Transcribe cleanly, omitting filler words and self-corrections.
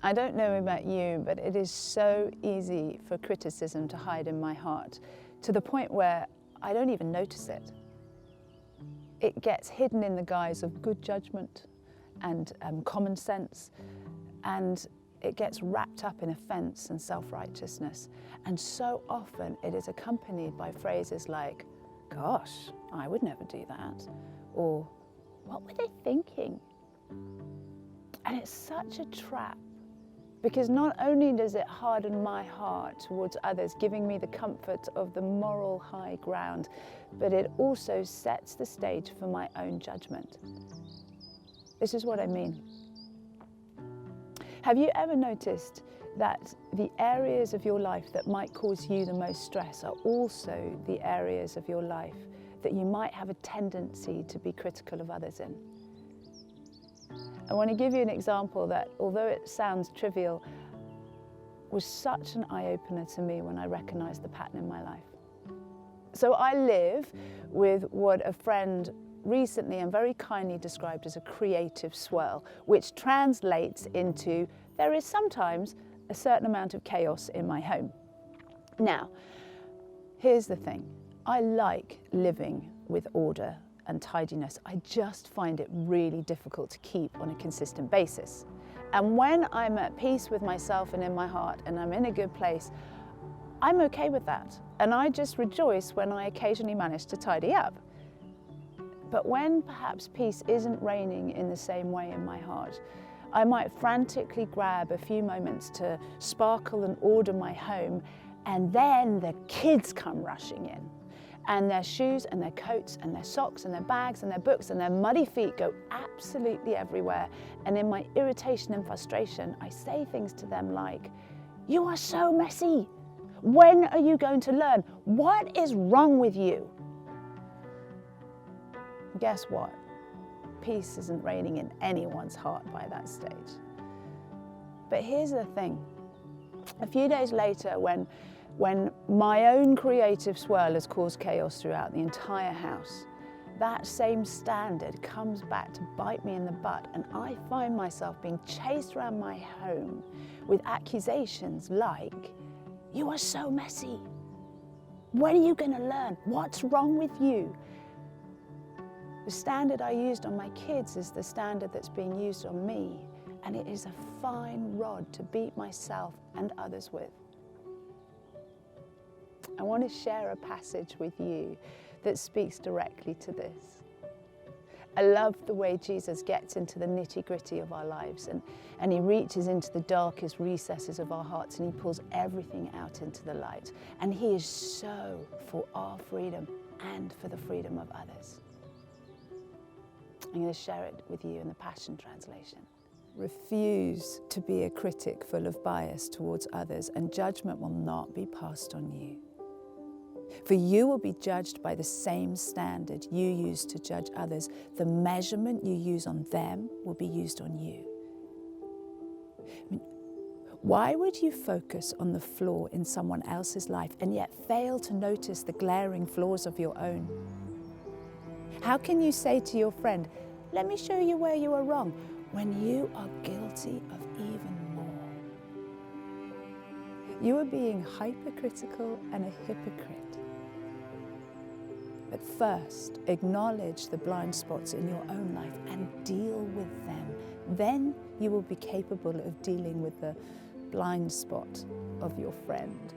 I don't know about you, but it is so easy for criticism to hide in my heart, to the point where I don't even notice it. It gets hidden in the guise of good judgment and common sense, and it gets wrapped up in offense and self-righteousness. And so often it is accompanied by phrases like, "Gosh, I would never do that," or "What were they thinking?" And it's such a trap, because not only does it harden my heart towards others, giving me the comfort of the moral high ground, but it also sets the stage for my own judgment. This is what I mean. Have you ever noticed that the areas of your life that might cause you the most stress are also the areas of your life that you might have a tendency to be critical of others in? I want to give you an example that, although it sounds trivial, was such an eye-opener to me when I recognized the pattern in my life. So I live with what a friend recently and very kindly described as a creative swirl, which translates into there is sometimes a certain amount of chaos in my home. Now, here's the thing. I like living with order and tidiness. I just find it really difficult to keep on a consistent basis. And when I'm at peace with myself and in my heart and I'm in a good place, I'm okay with that. And I just rejoice when I occasionally manage to tidy up. But when perhaps peace isn't reigning in the same way in my heart, I might frantically grab a few moments to sparkle and order my home, and then the kids come rushing in. And their shoes and their coats and their socks and their bags and their books and their muddy feet go absolutely everywhere. And in my irritation and frustration, I say things to them like, "You are so messy. When are you going to learn? What is wrong with you?" Guess what? Peace isn't reigning in anyone's heart by that stage. But here's the thing. A few days later, when my own creative swirl has caused chaos throughout the entire house, that same standard comes back to bite me in the butt, and I find myself being chased around my home with accusations like, "You are so messy. When are you going to learn? What's wrong with you?" The standard I used on my kids is the standard that's being used on me, and it is a fine rod to beat myself and others with. I want to share a passage with you that speaks directly to this. I love the way Jesus gets into the nitty-gritty of our lives, and he reaches into the darkest recesses of our hearts, and he pulls everything out into the light. And he is so for our freedom and for the freedom of others. I'm going to share it with you in the Passion Translation. Refuse to be a critic full of bias towards others, and judgment will not be passed on you. For you will be judged by the same standard you use to judge others. The measurement you use on them will be used on you. Why would you focus on the flaw in someone else's life and yet fail to notice the glaring flaws of your own? How can you say to your friend, "Let me show you where you are wrong," when you are guilty of even more? You are being hypercritical and a hypocrite. But first, acknowledge the blind spots in your own life and deal with them. Then you will be capable of dealing with the blind spot of your friend.